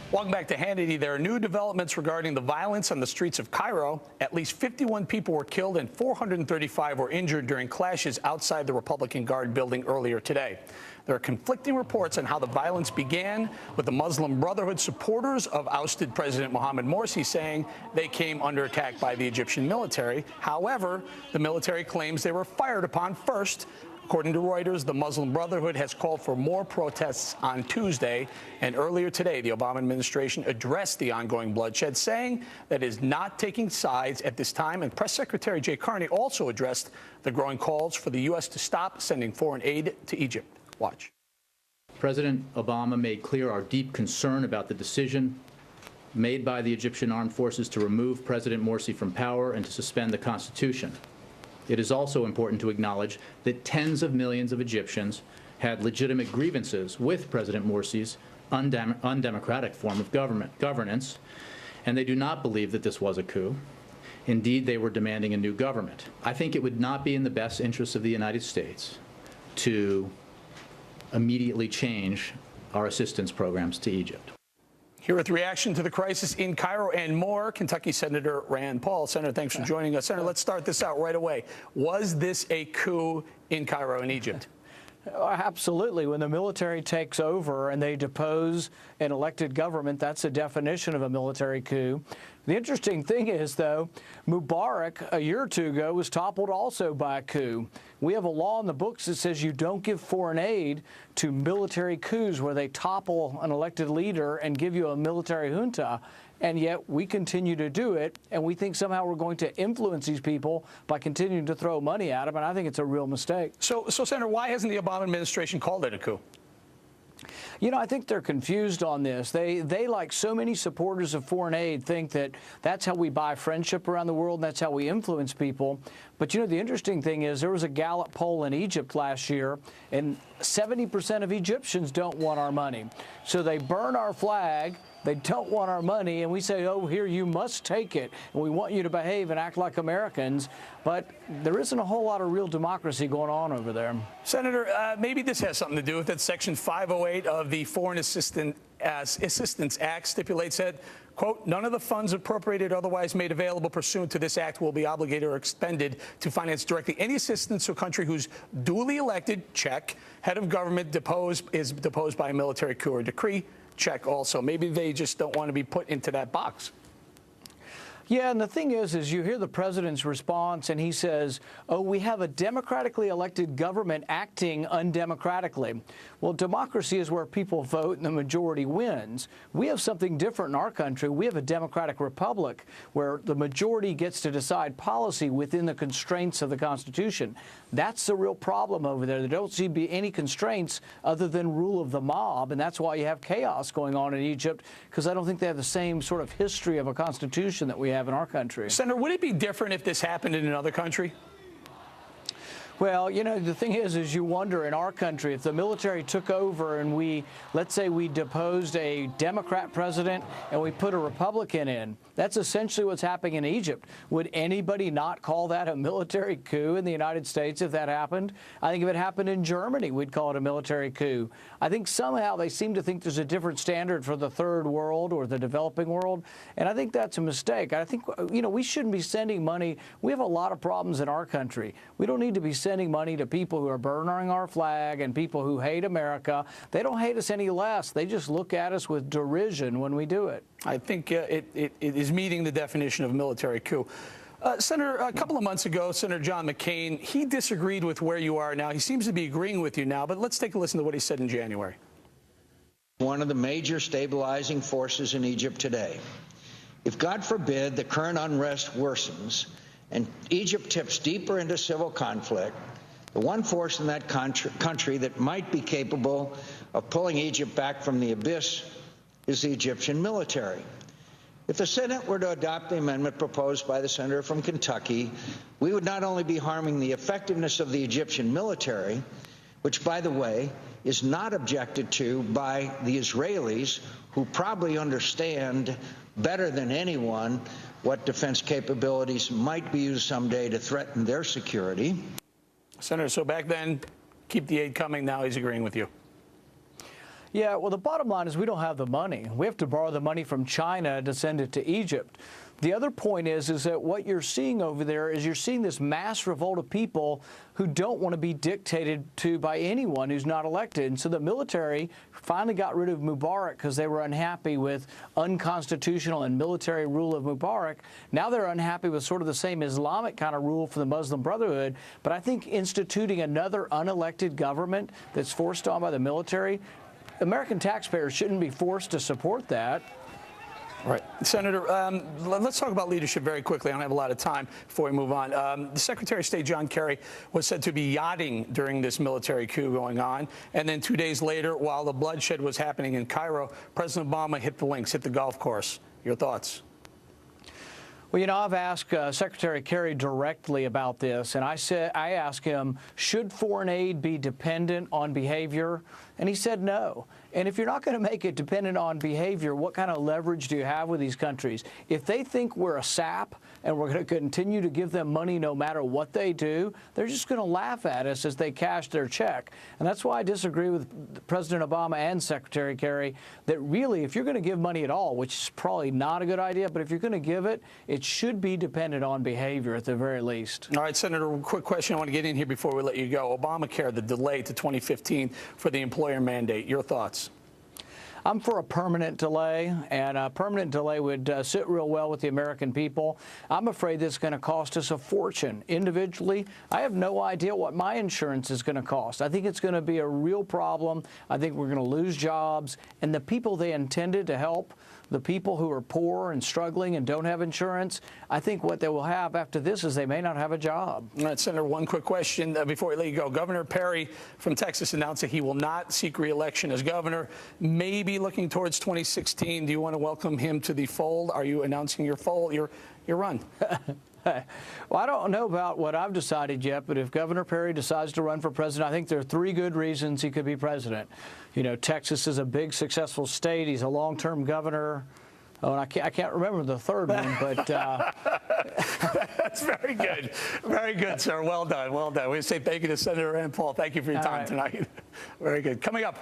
Welcome back to Hannity. There are new developments regarding the violence on the streets of Cairo. At least 51 people were killed and 435 were injured during clashes outside the Republican Guard building earlier today. There are conflicting reports on how the violence began, with the Muslim Brotherhood supporters of ousted President Mohamed Morsi saying they came under attack by the Egyptian military. However, the military claims they were fired upon first. According to Reuters, the Muslim Brotherhood has called for more protests on Tuesday, and earlier today, the Obama administration addressed the ongoing bloodshed, saying that it is not taking sides at this time. And Press Secretary Jay Carney also addressed the growing calls for the U.S. to stop sending foreign aid to Egypt. Watch. President Obama made clear our deep concern about the decision made by the Egyptian armed forces to remove President Morsi from power and to suspend the Constitution. It is also important to acknowledge that tens of millions of Egyptians had legitimate grievances with President Morsi's undemocratic form of governance, and they do not believe that this was a coup. Indeed, they were demanding a new government. I think it would not be in the best interest of the United States to immediately change our assistance programs to Egypt. Here with reaction to the crisis in Cairo and more, Kentucky Senator Rand Paul. Senator, thanks for joining us. Senator, let's start this out right away. Was this a coup in Cairo in Egypt? Absolutely. When the military takes over and they depose an elected government, that's the definition of a military coup. The interesting thing is, though, Mubarak a year or two ago was toppled also by a coup. We have a law in the books that says you don't give foreign aid to military coups where they topple an elected leader and give you a military junta. And yet we continue to do it, and we think somehow we're going to influence these people by continuing to throw money at them, and I think it's a real mistake. So Senator, why hasn't the Obama administration called it a coup? You know, I think they're confused on this. They, like so many supporters of foreign aid, think that that's how we buy friendship around the world, and that's how we influence people. But, you know, the interesting thing is there was a Gallup poll in Egypt last year, and 70% of Egyptians don't want our money. So they burn our flag. They don't want our money, and we say, oh, here, you must take it, and we want you to behave and act like Americans. But there isn't a whole lot of real democracy going on over there. Senator, maybe this has something to do with it. Section 508 of the Foreign Assistance Act stipulates that, quote, none of the funds appropriated or otherwise made available pursuant to this act will be obligated or expended to finance directly any assistance to a country whose duly elected, check, head of government is deposed by a military coup or decree, check also. Maybe they just don't want to be put into that box. Yeah, and the thing is you hear the president's response, and he says, oh, we have a democratically elected government acting undemocratically. Well, democracy is where people vote and the majority wins. We have something different in our country. We have a democratic republic where the majority gets to decide policy within the constraints of the Constitution. That's the real problem over there. There don't seem to be any constraints other than rule of the mob, and that's why you have chaos going on in Egypt, because I don't think they have the same sort of history of a constitution that we have in our country. Senator, would it be different if this happened in another country? Well, you know, the thing is you wonder in our country, if the military took over and let's say we deposed a Democrat president and we put a Republican in, that's essentially what's happening in Egypt. Would anybody not call that a military coup in the United States if that happened? I think if it happened in Germany, we'd call it a military coup. I think somehow they seem to think there's a different standard for the third world or the developing world, and I think that's a mistake. I think, you know, we shouldn't be sending money. We have a lot of problems in our country. We don't need to be sending money to people who are burning our flag and people who hate America. They don't hate us any less. They just look at us with derision when we do it. I think it is meeting the definition of military coup. Senator, a couple of months ago, Senator John McCain, he disagreed with where you are now. He seems to be agreeing with you now, but let's take a listen to what he said in January. One of the major stabilizing forces in Egypt today. If, God forbid, the current unrest worsens and Egypt tips deeper into civil conflict, the one force in that country that might be capable of pulling Egypt back from the abyss is the Egyptian military. If the Senate were to adopt the amendment proposed by the senator from Kentucky, we would not only be harming the effectiveness of the Egyptian military, which, by the way, is not objected to by the Israelis, who probably understand better than anyone what defense capabilities might be used someday to threaten their security. Senator, so back then, keep the aid coming. Now he's agreeing with you. Yeah, well, the bottom line is we don't have the money. We have to borrow the money from China to send it to Egypt. The other point is that what you're seeing over there is you're seeing this mass revolt of people who don't want to be dictated to by anyone who's not elected. And so the military finally got rid of Mubarak because they were unhappy with unconstitutional and military rule of Mubarak. Now they're unhappy with sort of the same Islamic kind of rule for the Muslim Brotherhood. But I think instituting another unelected government that's forced on by the military, American taxpayers shouldn't be forced to support that. Right. Senator, let's talk about leadership very quickly. I don't have a lot of time before we move on. The Secretary of State, John Kerry, was said to be yachting during this military coup going on. And then 2 days later, while the bloodshed was happening in Cairo, President Obama hit the links, hit the golf course. Your thoughts? Well, you know, I've asked Secretary Kerry directly about this, and I asked him, should foreign aid be dependent on behavior? And he said no. And if you're not going to make it dependent on behavior, what kind of leverage do you have with these countries? If they think we're a sap and we're going to continue to give them money no matter what they do, they're just going to laugh at us as they cash their check. And that's why I disagree with President Obama and Secretary Kerry that really, if you're going to give money at all, which is probably not a good idea, but if you're going to give it, it should be dependent on behavior at the very least. All right, Senator, quick question I want to get in here before we let you go. Obamacare, the delay to 2015 for the employer mandate. Your thoughts? I'm for a permanent delay, and a permanent delay would sit real well with the American people. I'm afraid this is going to cost us a fortune. Individually, I have no idea what my insurance is going to cost. I think it's going to be a real problem. I think we're going to lose jobs, and the people they intended to help, the people who are poor and struggling and don't have insurance, I think what they will have after this is they may not have a job. All right, Senator, one quick question before we let you go. Governor Perry from Texas announced that he will not seek re-election as governor, maybe looking towards 2016. Do you want to welcome him to the fold? Are you announcing your fold, your run? Well, I don't know about what I've decided yet, but if Governor Perry decides to run for president, I think there are 3 good reasons he could be president. You know, Texas is a big, successful state. He's a long-term governor. Oh, and I can't remember the third one, but... That's very good. Very good, sir. Well done. Well done. We say thank you to Senator Rand Paul. Thank you for your time tonight. Very good. Coming up.